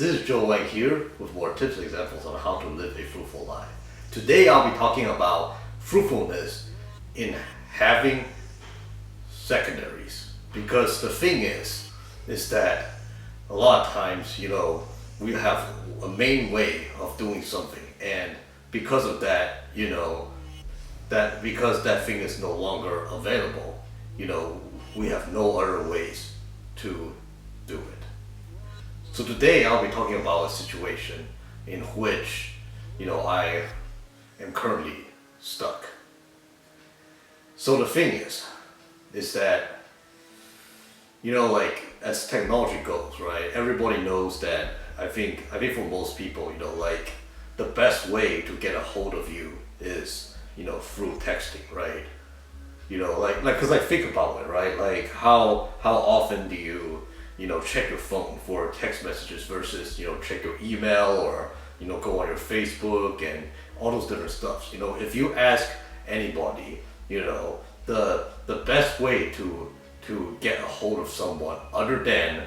This is Joe Wang here with more tips and examples on how to live a fruitful life. Today I'll be talking about fruitfulness in having secondaries. Because the thing is that a lot of times, we have a main way of doing something, and because of that, because that thing is no longer available, we have no other ways to do it. So today I'll be talking about a situation in which, I am currently stuck. So the thing is that, as technology goes, right? Everybody knows that. I think for most people, the best way to get a hold of you is, through texting, right? Cause I think about it, right? Like how often do you, check your phone for text messages versus, check your email or, go on your Facebook and all those different stuff. If you ask anybody, the best way to get a hold of someone other than,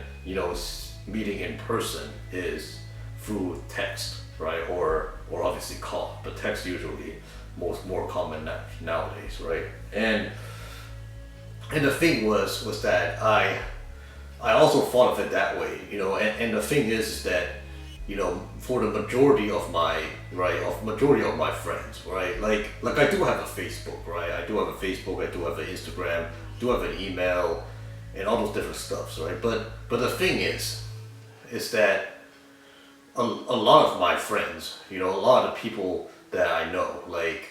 meeting in person is through text, right? Or obviously call, but text usually more common nowadays, right? And the thing was that I also thought of it that way, and the thing is that, for the majority of my friends, right? Like I do have a Facebook, right? I do have a Facebook, I do have an Instagram, do have an email, and all those different stuffs, right? But the thing is that a lot of my friends, a lot of people that I know, like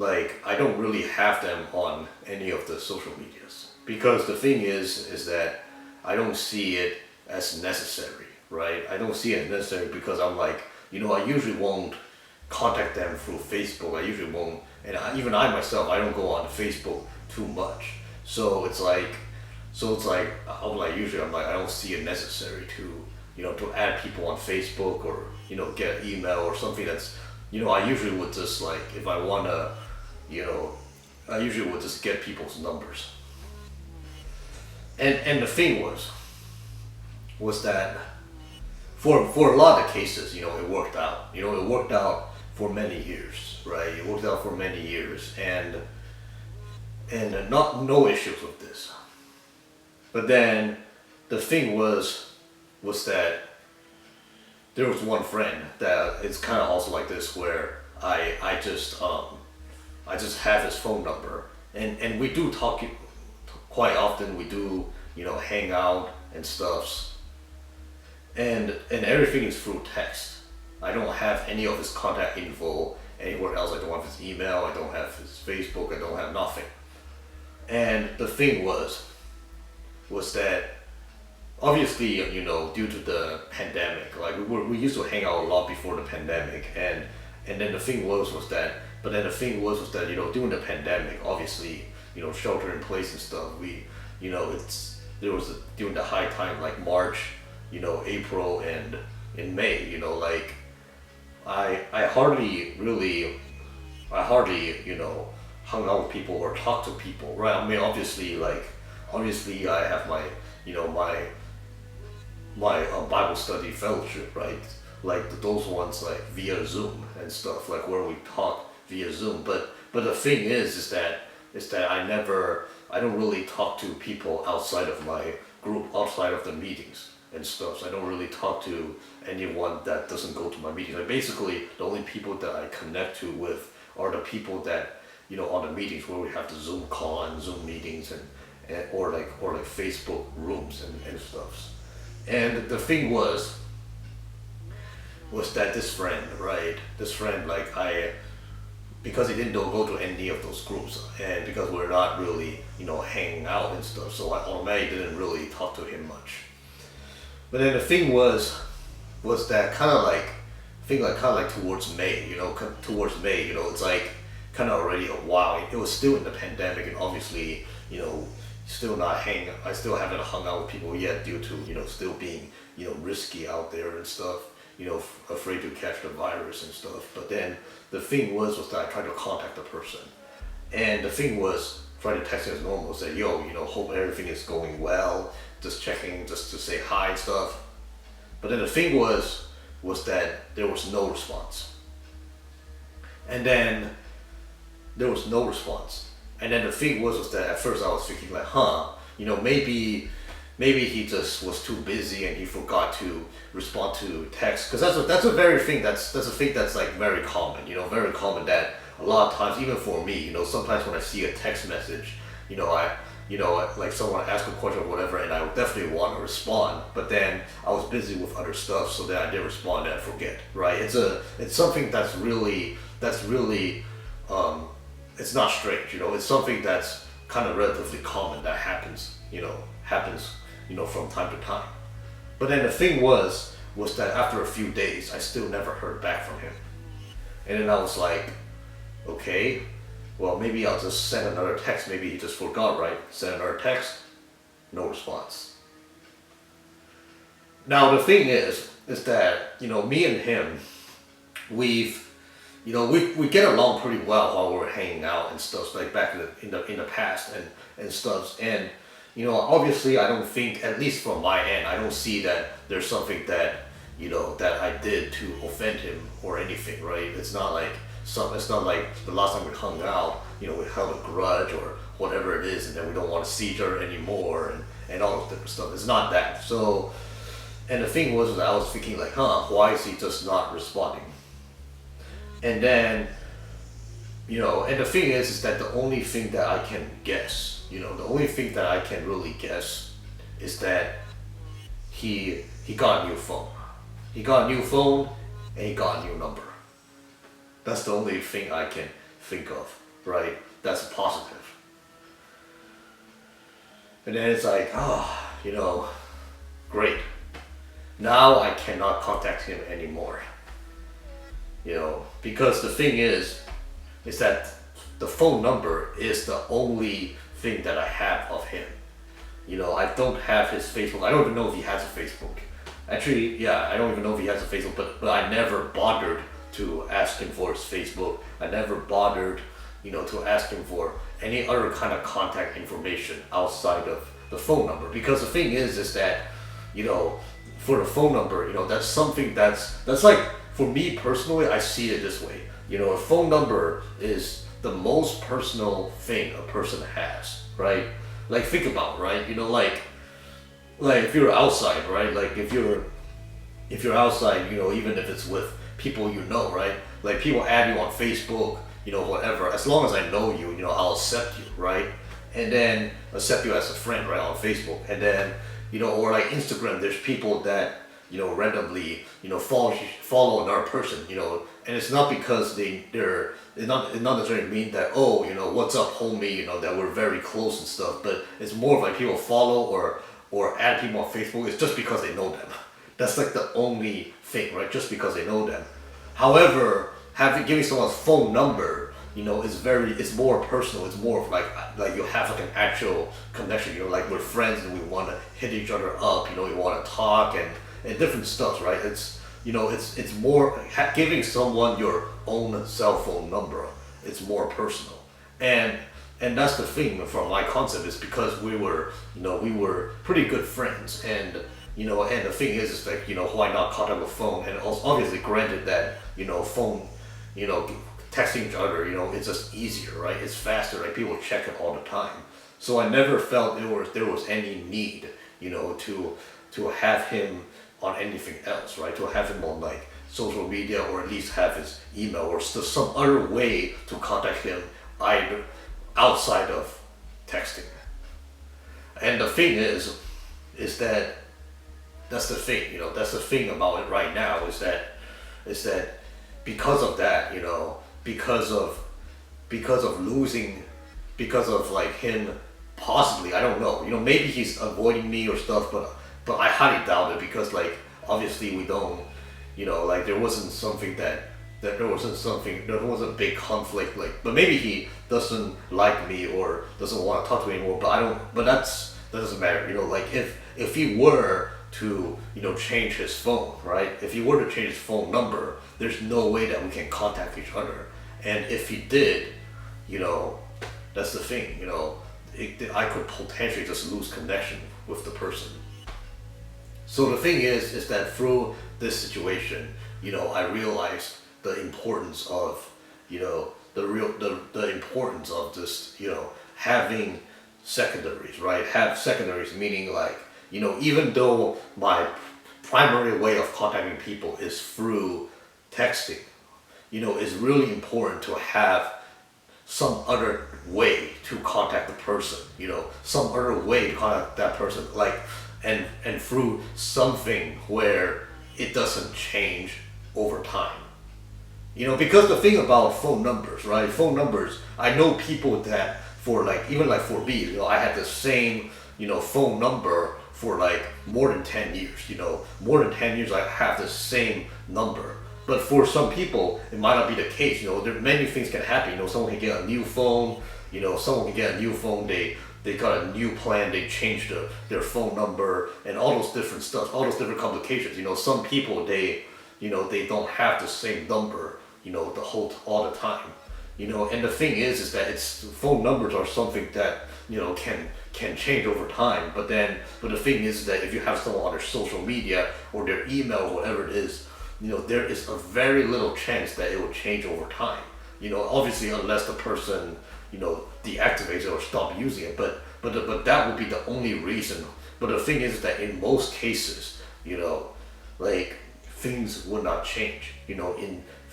I don't really have them on any of the social medias, because the thing is that I don't see it as necessary, right? I don't see it necessary because I'm like, I usually won't contact them through Facebook. I usually won't, and even I myself, I don't go on Facebook too much. So it's like usually I'm like, I don't see it necessary to, to add people on Facebook or, get an email or something that's, I usually would just like, if I wanna, I usually would just get people's numbers. And the thing was that for a lot of cases, it worked out. It worked out for many years, right? It worked out for many years, and no issues with this. But then the thing was that there was one friend that it's kind of also like this, where I just have his phone number, and we do talk quite often. We do, hang out and stuffs, and everything is through text. I don't have any of his contact info anywhere else. I don't have his email, I don't have his Facebook, I don't have nothing. And the thing was that obviously, due to the pandemic, like we used to hang out a lot before the pandemic, and then the thing was that during the pandemic, obviously, shelter in place and stuff, there was during the high time, like March, April and in May, I hardly hung out with people or talked to people, right? I mean, obviously I have my Bible study fellowship, right? Like those ones, like via Zoom and stuff, like where we talk via Zoom. But the thing is that I don't really talk to people outside of my group, outside of the meetings and stuff. So I don't really talk to anyone that doesn't go to my meetings. Like basically, the only people that I connect to with are the people that, on the meetings where we have the Zoom call and Zoom meetings or Facebook rooms and stuff. And the thing was that this friend, because he didn't go to any of those groups, and because we're not really, hanging out and stuff, so I automatically didn't really talk to him much. But then the thing was that kind of like towards May, it's like kind of already a while. It was still in the pandemic, and obviously, I still haven't hung out with people yet due to, still being, risky out there and stuff, afraid to catch the virus and stuff. But then the thing was that I tried to contact the person, and the thing was trying to text him as normal, say, hope everything is going well, just checking, just to say hi and stuff. But then the thing was that there was no response. And then there was no response. And then the thing was that at first I was thinking like, maybe he just was too busy and he forgot to respond to text. Because that's a very thing that's a thing that's like very common. Very common that a lot of times, even for me, sometimes when I see a text message, like someone asks a question or whatever, and I would definitely want to respond, but then I was busy with other stuff, so then I didn't respond and I forget, right? It's something that's really, it's not strange, it's something that's kind of relatively common that happens from time to time. But then the thing was that after a few days, I still never heard back from him. And then I was like, okay, well, maybe I'll just send another text. Maybe he just forgot, right? Send another text, no response. Now the thing is that, me and him, we get along pretty well while we were hanging out and stuff, like back in the past and stuff. And, obviously I don't think, at least from my end, I don't see that there's something that, that I did to offend him or anything, right? It's not like the last time we hung out, we held a grudge or whatever it is, and then we don't want to see each other anymore and all this different stuff. It's not that. So, and the thing was that I was thinking like, why is he just not responding? And then, and the thing is that the only thing that I can guess, the only thing that I can really guess is that he got a new phone. He got a new phone and he got a new number. That's the only thing I can think of, right? That's positive. And then it's like, great. Now I cannot contact him anymore. Because the thing is that the phone number is the only thing that I have of him. I don't have his Facebook. I don't even know if he has a Facebook. Actually, yeah, I don't even know if he has a Facebook, but I never bothered to ask him for his Facebook. I never bothered, to ask him for any other kind of contact information outside of the phone number. Because the thing is that, for the phone number, that's something that's like, for me personally, I see it this way. A phone number is the most personal thing a person has, right? Like, think about it, right? Like if you're outside, right? Like if you're outside, even if it's with people right? Like people add you on Facebook, whatever. As long as I know you, I'll accept you, right? And then accept you as a friend, right, on Facebook. And then, or like Instagram, there's people that, randomly, follow another person, and it's not because it's not necessarily mean that, what's up, homie, that we're very close and stuff, but it's more of like people follow or add people on Facebook. It's just because they know them. That's like the only thing, right? Just because they know them. However, giving someone's phone number, it's more personal. It's more of like you have like an actual connection. Like we're friends and we want to hit each other up. We want to talk and different stuff, right? It's it's more giving someone your own cell phone number. It's more personal, and that's the thing from my concept is because we were pretty good friends, and and the thing is like why not contact with phone, and also obviously granted that phone texting each other it's just easier, right? It's faster, right? People check it all the time, so I never felt there was any need to have him on anything else, right? To have him on like social media, or at least have his email or some other way to contact him either outside of texting. And the thing is that that's the thing, that's the thing about it right now is that because of that, because of losing, because of like him possibly, I don't know, maybe he's avoiding me or stuff, but I highly doubt it, because like obviously we don't, like there wasn't a big conflict, like, but maybe he doesn't like me or doesn't want to talk to me anymore, but that doesn't matter, like if he were to change his phone, right? If he were to change his phone number, there's no way that we can contact each other. And if he did, that's the thing, I could potentially just lose connection with the person. So the thing is that through this situation, I realized the importance of, the importance of just, having secondaries, right? Have secondaries meaning like, even though my primary way of contacting people is through texting, it's really important to have some other way to contact the person, some other way to contact that person, like, and through something where it doesn't change over time. Because the thing about phone numbers, right? Phone numbers, I know people that for like, even like for me, I had the same, phone number for like more than 10 years, more than 10 years I have the same number. But for some people, it might not be the case. There many things can happen. Someone can get a new phone. Someone can get a new phone. They got a new plan. They changed their phone number and all those different stuff, all those different complications. Some people they don't have the same number. All the time. And the thing is that it's phone numbers are something that can change over time. But the thing is that if you have someone on their social media or their email or whatever it is, there is a very little chance that it will change over time. Obviously unless the person, deactivates it or stop using it. But that would be the only reason. But the thing is that in most cases, like things would not change.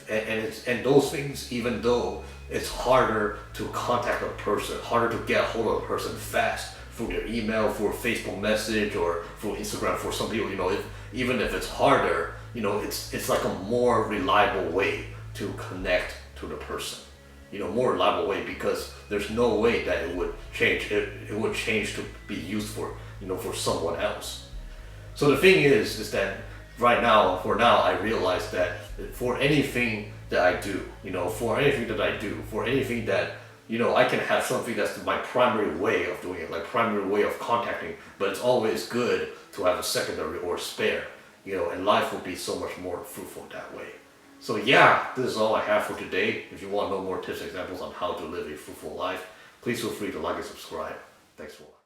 And those things, even though it's harder to contact a person, harder to get a hold of a person fast through their email, for Facebook message, or through Instagram. For some people, even if it's harder, it's like a more reliable way to connect to the person. More reliable way, because there's no way that it would change. It would change to be used for someone else. So the thing is that for now, I realize that for anything that I do, for anything that I can have something that's my primary way of doing it, like primary way of contacting, but it's always good to have a secondary or spare, and life will be so much more fruitful that way. So yeah, this is all I have for today. If you want to know more tips and examples on how to live a fruitful life, please feel free to like and subscribe. Thanks for watching.